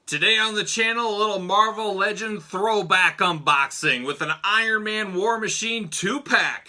Today on the channel, a little Marvel Legend throwback unboxing with an Iron Man War Machine 2-pack.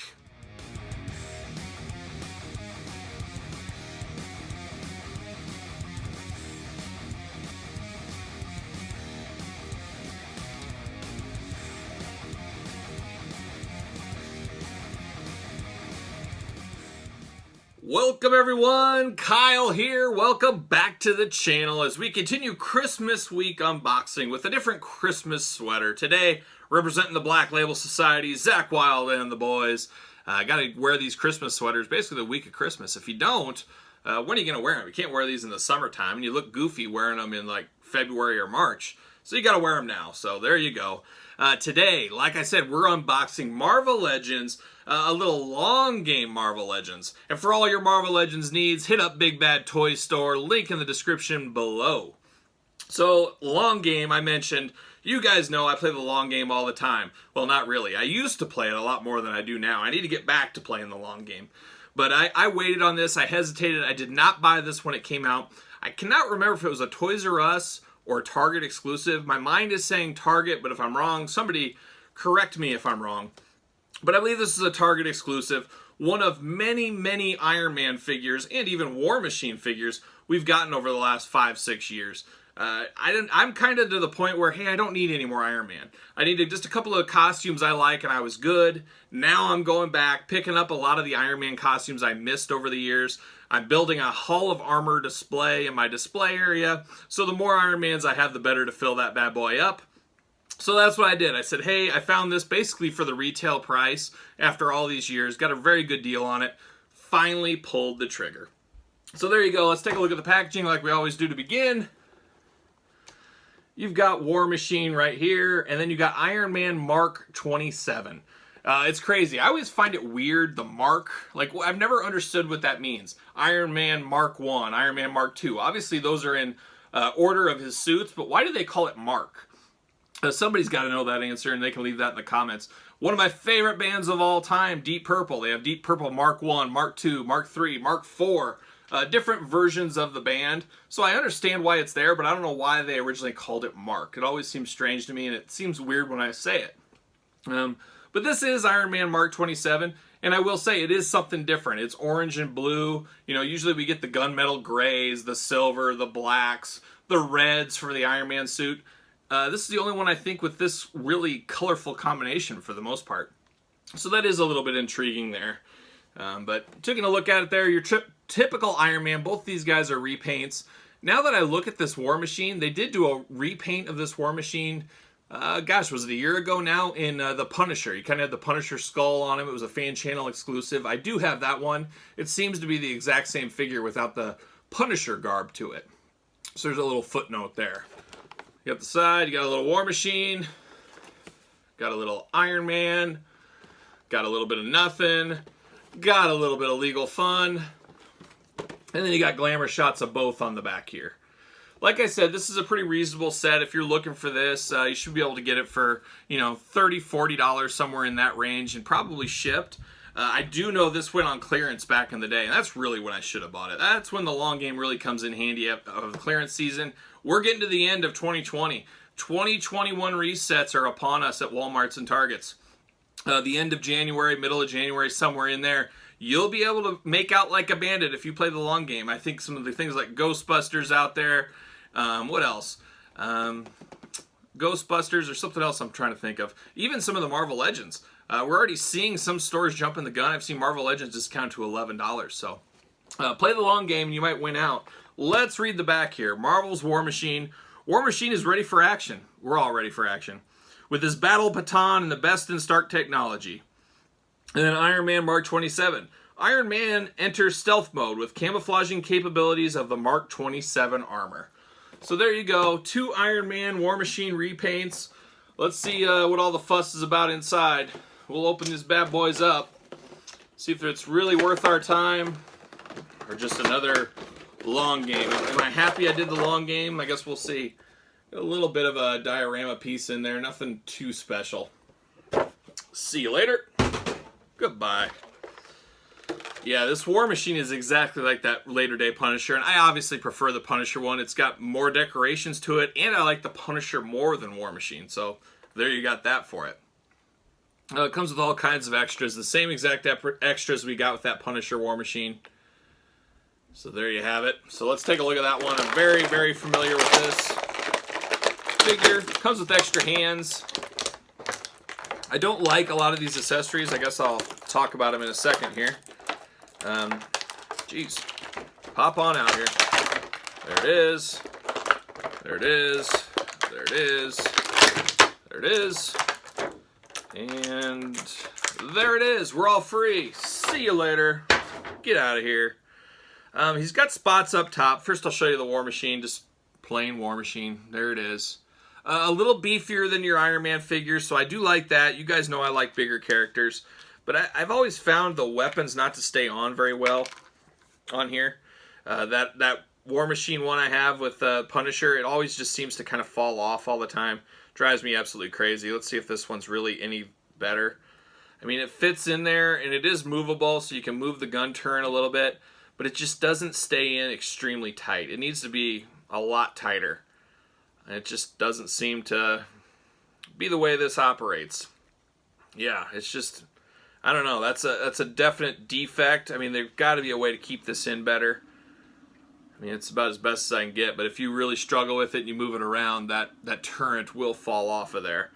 Welcome everyone, Kyle here. Welcome back to the channel as we continue Christmas week unboxing with a different Christmas sweater. Today, representing the Black Label Society, Zach Wild and the boys. Gotta wear these Christmas sweaters basically the week of Christmas. If you don't, when are you gonna wear them? You can't wear these in the summertime and you look goofy wearing them in like February or March. So you gotta wear them now. So there you go. Today, like I said, we're unboxing Marvel Legends, a little long game Marvel Legends. And for all your Marvel Legends needs, hit up Big Bad Toy Store, link in the description below. So, long game, I mentioned, you guys know I play the long game all the time. Well, not really. I used to play it a lot more than I do now. I need to get back to playing the long game. But I waited on this, I hesitated, I did not buy this when it came out. I cannot remember if it was a Toys R Us or Target exclusive. My mind is saying Target, but if I'm wrong, somebody correct me if I'm wrong. But I believe this is a Target exclusive, one of many, many Iron Man figures and even War Machine figures we've gotten over the last 5-6 years. I'm kind of to the point where, hey, I don't need any more Iron Man. I needed just a couple of costumes I like and I was good. Now I'm going back, picking up a lot of the Iron Man costumes I missed over the years. I'm building a Hall of Armor display in my display area. So the more Iron Mans I have, the better to fill that bad boy up. So that's what I did. I said, hey, I found this basically for the retail price after all these years. Got a very good deal on it. Finally pulled the trigger. So there you go. Let's take a look at the packaging like we always do to begin. You've got War Machine right here, and then you got Iron Man Mark 27. It's crazy. I always find it weird, the Mark. Like, I've never understood what that means. Iron Man Mark 1, Iron Man Mark 2. Obviously, those are in order of his suits, but why do they call it Mark? Somebody's got to know that answer, and they can leave that in the comments. One of my favorite bands of all time, Deep Purple. They have Deep Purple Mark 1, Mark 2, Mark 3, Mark 4. Different versions of the band. So I understand why it's there, but I don't know why they originally called it Mark. It always seems strange to me, and it seems weird when I say it. But this is Iron Man Mark 27, and I will say it is something different. It's orange and blue. You know, usually we get the gunmetal grays, the silver, the blacks, the reds for the Iron Man suit. This is the only one I think with this really colorful combination for the most part. So that is a little bit intriguing there. But taking a look at it there, your typical Iron Man, both these guys are repaints. Now that I look at this War Machine, they did do a repaint of this War Machine, gosh, was it a year ago now, in the Punisher. You kind of had the Punisher skull on him. It was a fan channel exclusive. I do have that one. It seems to be the exact same figure without the Punisher garb to it. So there's a little footnote there. You got the side, you got a little War Machine, got a little Iron Man, got a little bit of nothing, got a little bit of legal fun, and then you got glamour shots of both on the back here. Like I said, this is a pretty reasonable set. If you're looking for this, you should be able to get it for, you know, $30, $40, somewhere in that range, and probably shipped. I do know this went on clearance back in the day, and that's really when I should have bought it. That's when the long game really comes in handy of the clearance season. We're getting to the end of 2020. 2021 resets are upon us at Walmarts and Targets. The end of January, middle of January, somewhere in there. You'll be able to make out like a bandit if you play the long game. I think some of the things like Ghostbusters out there. What else? Ghostbusters or something else I'm trying to think of. Even some of the Marvel Legends. We're already seeing some stores jumping the gun. I've seen Marvel Legends discount to $11. So play the long game and you might win out. Let's read the back here. Marvel's War Machine. War Machine is ready for action. We're all ready for action. With his battle baton and the best in Stark technology. And then Iron Man Mark 27. Iron Man enters stealth mode with camouflaging capabilities of the Mark 27 armor. So there you go. 2 Iron Man War Machine repaints. Let's see what all the fuss is about inside. We'll open these bad boys up. See if it's really worth our time or just another long game. Am I happy I did the long game? I guess we'll see. Got a little bit of a diorama piece in there. Nothing too special. See you later. Goodbye. Yeah, this War Machine is exactly like that later day Punisher, and I obviously prefer the Punisher one. It's got more decorations to it, and I like the Punisher more than War Machine, so there you got that for it. It comes with all kinds of extras, the same exact extras we got with that Punisher War Machine. So there you have it. So let's take a look at that one. I'm very, very familiar with this figure. Comes with extra hands. I don't like a lot of these accessories. I guess I'll talk about them in a second here. Jeez. Pop on out here. There it is. There it is. There it is. There it is. And there it is. We're all free. See you later. Get out of here. He's got spots up top. First I'll show you the War Machine. Just plain War Machine. There it is. A little beefier than your Iron Man figures, so I do like that. You guys know I like bigger characters. But I've always found the weapons not to stay on very well on here. That War Machine one I have with Punisher, it always just seems to kind of fall off all the time. Drives me absolutely crazy. Let's see if this one's really any better. I mean, it fits in there, and it is movable, so you can move the gun turn a little bit, but it just doesn't stay in extremely tight. It needs to be a lot tighter. It just doesn't seem to be the way this operates. Yeah, it's just, I don't know. That's a definite defect. I mean, there's got to be a way to keep this in better. I mean, it's about as best as I can get, but if you really struggle with it and you move it around, that turret will fall off of there.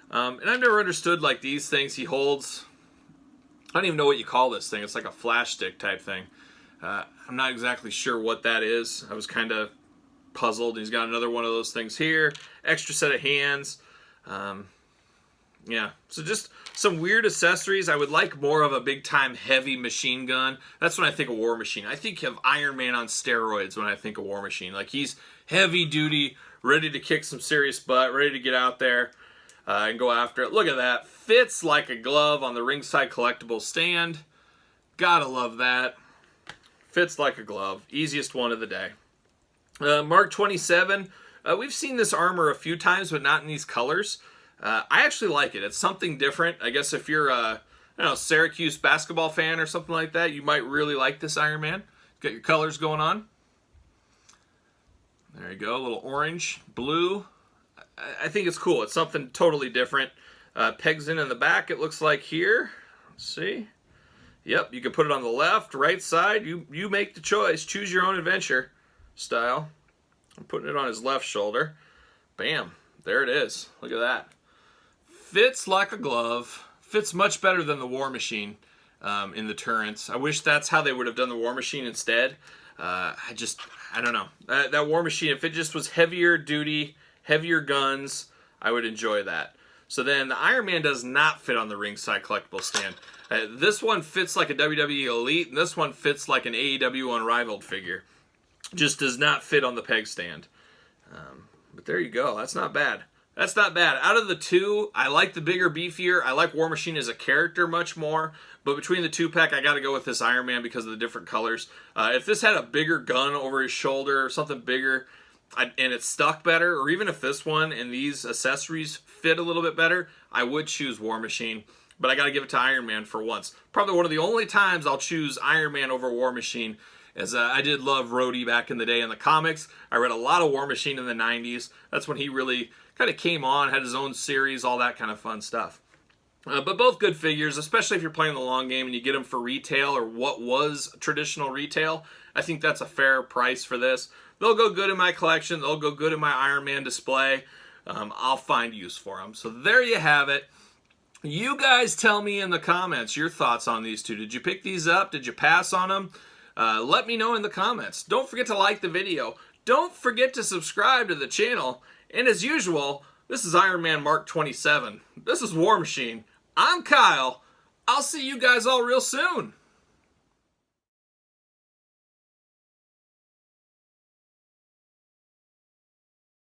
And I've never understood, like, these things he holds. I don't even know what you call this thing. It's like a flash stick type thing. I'm not exactly sure what that is. I was kind of puzzled. He's got another one of those things here. Extra set of hands. Yeah, so just some weird accessories. I would like more of a big-time heavy machine gun. That's when I think of War Machine. I think of Iron Man on steroids when I think of War Machine. Like, he's heavy-duty, ready to kick some serious butt, ready to get out there and go after it. Look at that. Fits like a glove on the ringside collectible stand. Gotta love that. Fits like a glove. Easiest one of the day. Mark 27. We've seen this armor a few times, but not in these colors. I actually like it. It's something different. I guess if you're a Syracuse basketball fan or something like that, you might really like this Iron Man. Got your colors going on. There you go. A little orange, blue. I think it's cool. It's something totally different. Pegs in the back, it looks like here. Let's see. Yep, you can put it on the left, right side. You make the choice. Choose your own adventure style. I'm putting it on his left shoulder. Bam. There it is. Look at that. Fits like a glove. Fits much better than the War Machine in the turrets. I wish that's how they would have done the War Machine instead. I don't know. That War Machine, if it just was heavier duty, heavier guns, I would enjoy that. So then the Iron Man does not fit on the ringside collectible stand. This one fits like a WWE Elite, and this one fits like an AEW Unrivaled figure. Just does not fit on the peg stand. But there you go. That's not bad. That's not bad. Out of the two, I like the bigger, beefier. I like War Machine as a character much more. But between the two-pack, I got to go with this Iron Man because of the different colors. If this had a bigger gun over his shoulder or something bigger, and it stuck better, or even if this one and these accessories fit a little bit better, I would choose War Machine. But I got to give it to Iron Man for once. Probably one of the only times I'll choose Iron Man over War Machine, as I did love Rhodey back in the day in the comics. I read a lot of War Machine in the 90s. That's when he really kind of came on, had his own series, all that kind of fun stuff. But both good figures, especially if you're playing the long game and you get them for retail or what was traditional retail. I think that's a fair price for this. They'll go good in my collection. They'll go good in my Iron Man display. I'll find use for them. So there you have it. You guys tell me in the comments your thoughts on these two. Did you pick these up? Did you pass on them? Let me know in the comments. Don't forget to like the video. Don't forget to subscribe to the channel. And as usual, this is Iron Man Mark 27. This is War Machine. I'm Kyle. I'll see you guys all real soon.